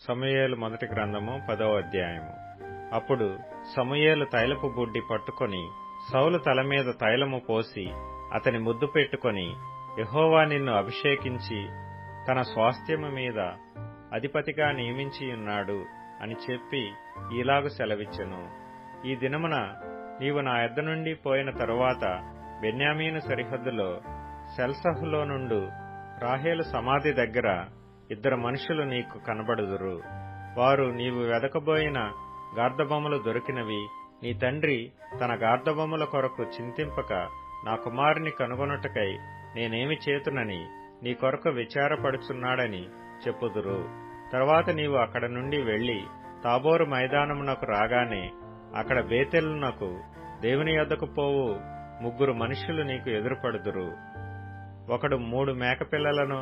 సమూయేలు మొదటి గ్రంథము 10వ అధ్యాయము. అప్పుడు సమూయేలు తైలపు బుడ్డి పట్టుకొని సౌలు తల మీద తైలము పోసి అతని ముద్దు పెట్టుకొని, యెహోవా నిన్ను అభిషేకించి తన స్వాస్థ్యము మీద అధిపతిగా నియమించియున్నాడు అని చెప్పి ఈలాగు సెలవిచ్చెను. ఈ దినమున నీవు నా యొద్ద నుండి పోయిన తరువాత బెన్యామీను సరిహద్దులో సెల్సహులో నుండు రాహేలు సమాధి దగ్గర 2 మనుషులు నీకు కనబడుదురు. వారు నీవు వెదకబోయిన గార్ధబొమ్మలు దొరికినవి, నీ తండ్రి తన గార్ధబొమ్మల కొరకు చింతింపక నా కుమారుని కనుగొనుటకై నేనేమి చేతునని నీ కొరకు విచారపడుచున్నాడని చెప్పుదురు. తర్వాత నీవు అక్కడ నుండి వెళ్లి తాబోరు మైదానమునకు రాగానే అక్కడ బేతేలునకు దేవుని యొద్దకు పోవు 3 మనుషులు నీకు ఎదురుపడుదురు. ఒకడు 3 మేకపిల్లలను,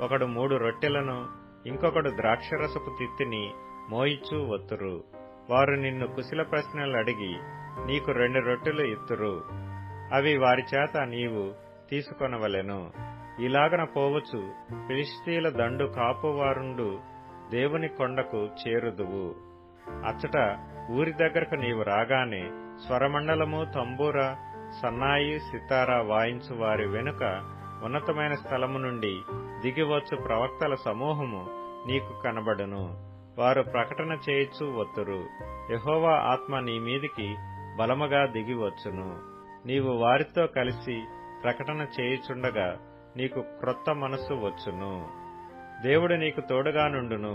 ఒకడు 3 రొట్టెలను, ఇంకొకడు ద్రాక్షరసపు తిత్తిని మోయిచూ వత్తురు. వారు నిన్ను కుశల ప్రశ్నలు అడిగి నీకు 2 రొట్టెలు ఇత్తురు. అవి వారి చేత నీవు తీసుకొనవలెను. ఇలాగన పోవచ్చు ఫిలిష్తీయుల దండు కాపువారుండు దేవుని కొండకు చేరుదువు. అచ్చట ఊరి దగ్గరకు నీవు రాగానే స్వరమండలము, తంబూర, సన్నాయి, సితారా వాయించు వారి వెనుక ఉన్నతమైన స్థలము నుండి దిగివచ్చు ప్రవక్తల సమూహము నీకు కనబడును. వారు ప్రకటన చేయిచూ వత్తురు. యెహోవా ఆత్మ నీ మీదికి బలముగా దిగివచ్చును. నీవు వారితో కలిసి ప్రకటన చేయుచుండగా నీకు క్రొత్త మనస్సు వచ్చును. దేవుడు నీకు తోడుగా నుండును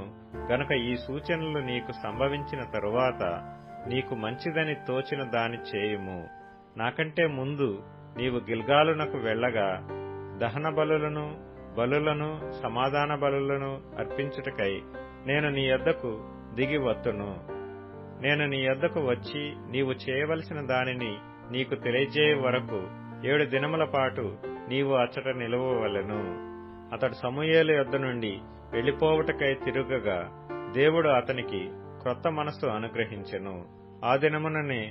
గనుక ఈ సూచనలు నీకు సంభవించిన తరువాత నీకు మంచిదని తోచిన దాని చేయుము. నాకంటే ముందు నీవు గిల్గాలునకు వెళ్లగా దహన బలులను సమాధాన బలులను అర్పించుటకై నేను నీ యొద్దకు దిగి వత్తును. నేను నీ యొద్దకు వచ్చి నీవు చేయవలసిన దానిని నీకు తెలియజేయ వరకు 7 దినముల పాటు నీవు అచ్చట నిలువవలెను. అతడు సమూయేలు యొద్ద నుండి వెళ్లిపోవుటకై తిరుగగా దేవుడు అతనికి క్రొత్త మనస్సు అనుగ్రహించెను. ఆ దినముననే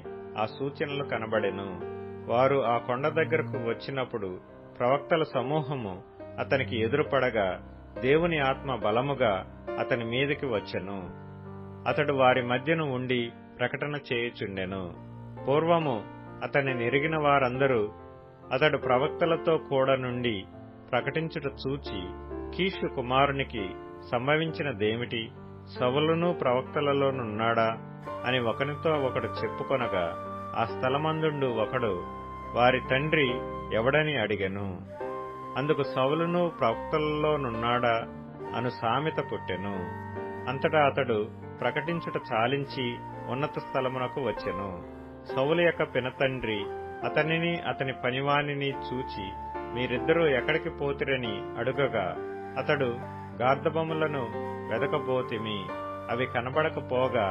ఆ సూచనలు కనబడెను. వారు ఆ కొండ దగ్గరకు వచ్చినప్పుడు ప్రవక్తల సమూహము అతనికి ఎదురుపడగా దేవుని ఆత్మ బలముగా అతని మీదికి వచ్చెను. అతడు వారి మధ్యను ఉండి ప్రకటన చేయుచుండెను. పూర్వము అతని నెరిగిన వారందరూ అతడు ప్రవక్తలతో కూడా నుండి ప్రకటించుట చూచి, కీషు కుమారునికి సంభవించినదేమిటి? సౌలును ప్రవక్తలలోనున్నాడా అని ఒకనితో ఒకడు చెప్పుకొనగా ఆ స్థలమందుండు ఒకడు వారి తండ్రి ఎవడని అడిగెను. అందుకు సౌలును ప్రవక్తలలోనున్నాడా అను సామెత పుట్టెను. అంతటా అతడు ప్రకటించుట చాలించి ఉన్నత స్థలమునకు వచ్చెను. సౌలు యొక్క పినతండ్రి అతనిని అతని పనివానిని చూచి, మీరిద్దరూ ఎక్కడికి పోతిరని అడుగగా అతడు గార్ధబొమ్మలను వెదకబోతిమి, అవి కనబడకపోగా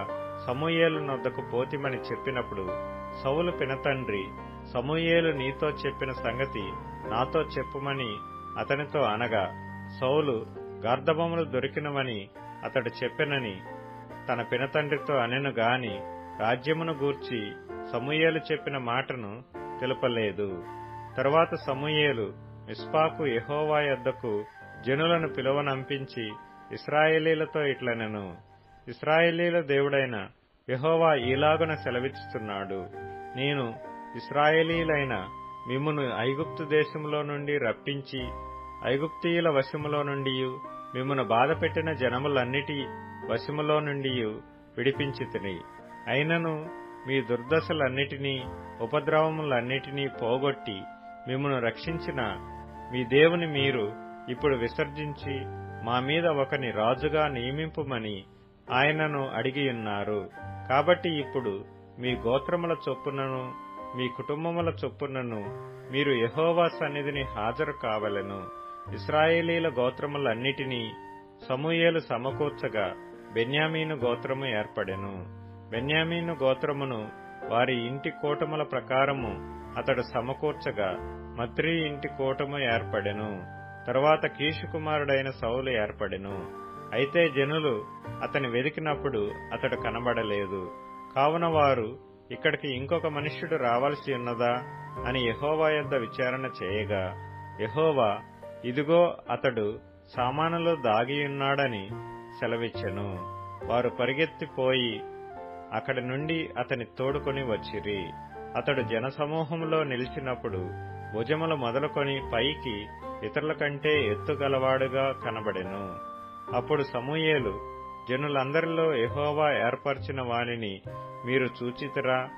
సమూయేలు నొద్దకు పోతిమని చెప్పినప్పుడు సౌలు పినతండ్రి, సమూయేలు నీతో చెప్పిన సంగతి నాతో చెప్పుమని అతనితో అనగా, సౌలు గార్ధబొమ్మలు దొరికినవని అతడు చెప్పెనని తన పినతండ్రితో అనెను గాని రాజ్యమును గూర్చి సమూయేలు చెప్పిన మాటను తెలుపలేదు. తరువాత సమూయేలు మిస్పాకు యెహోవా యొద్దకు జనులను పిలువనంపించి ఇశ్రాయేలీలతో ఇట్లనెను, ఇశ్రాయేలీల దేవుడైన యెహోవా ఈలాగున సెలవిచ్చుచున్నాడు, నేను ఇశ్రాయేలీలైన మిమ్మును ఐగుప్తు దేశములో నుండి రప్పించి ఐగుప్తీయుల వశములో నుండి మిమ్మును బాధపెట్టిన జనములన్నిటి వశములో నుండి విడిపించితిని. అయినను మీ దుర్దశలన్నిటినీ ఉపద్రవములన్నిటినీ పోగొట్టి మిమ్మును రక్షించిన మీ దేవుని మీరు ఇప్పుడు విసర్జించి మా మీద ఒకని రాజుగా నియమింపుమని ఆయనను అడిగియున్నారు. కాబట్టి ఇప్పుడు మీ గోత్రముల చొప్పునను మీ కుటుంబముల చొప్పునను మీరు యెహోవా సన్నిధిని హాజరు కావలెను. ఇశ్రాయేలీల గోత్రములన్నిటినీ సమూయేలు సమకూర్చగా బెన్యామీను గోత్రము ఏర్పడెను. బెన్యామీను గోత్రమును వారి ఇంటి కూటముల ప్రకారము అతడు సమకూర్చగా మత్రి ఇంటి కూటము ఏర్పడెను. తరువాత కీషు కుమారుడైన సౌలు ఏర్పడెను. అయితే జనులు అతని వెదికినప్పుడు అతడు కనబడలేదు. కావున వారు, ఇక్కడికి ఇంకొక మనుష్యుడు రావలసి ఉన్నదా అని యెహోవా యొద్ద విచారణ చేయగా, యెహోవా, ఇదిగో అతడు సామానులో దాగియున్నాడని సెలవిచ్చెను. వారు పరిగెత్తిపోయి అక్కడి నుండి అతని తోడుకొని వచ్చిరి. అతడు జనసమూహంలో నిలిచినప్పుడు భుజములు మొదలుకొని పైకి ఇతరుల కంటే ఎత్తుగలవాడుగా కనబడెను. అప్పుడు సమూయేలు, జనులందరిలో యెహోవా ఏర్పరచిన వానిని మీరు చూచితిరా?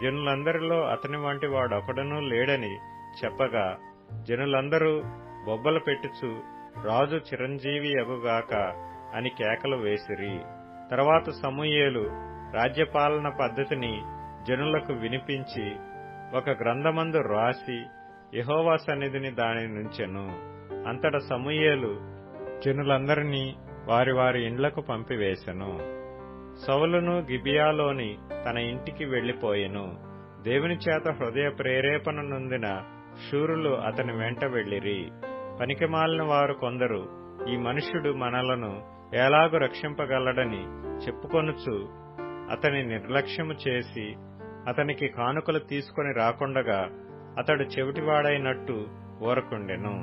జనులందరిలో అతని వంటి వాడొకడునూ లేడని చెప్పగా, జనులందరూ బొబ్బలు పెట్టుచు రాజు చిరంజీవి అగుగాక అని కేకలు వేసిరి. తర్వాత సమూయేలు రాజ్యపాలన పద్ధతిని జనులకు వినిపించి ఒక గ్రంథమందు రాసి యెహోవా సన్నిధిని దానిని నుంచెను. అంతట సమూయేలు జనులందరినీ వారి వారి ఇండ్లకు పంపివేశెను. సౌలును గిబియాలోని తన ఇంటికి వెళ్లిపోయెను. దేవుని చేత హృదయ ప్రేరేపణ నొందిన శూరులు అతని వెంట వెళ్లిరి. పనికిమాలిన వారు కొందరు ఈ మనుష్యుడు మనలను ఎలాగు రక్షింపగలడని చెప్పుకొనుచు అతని నిర్లక్ష్యము చేసి అతనికి కానుకలు తీసుకొని రాకుండగా అతడు చెవిటివాడైనట్టు ఊరకుండెను.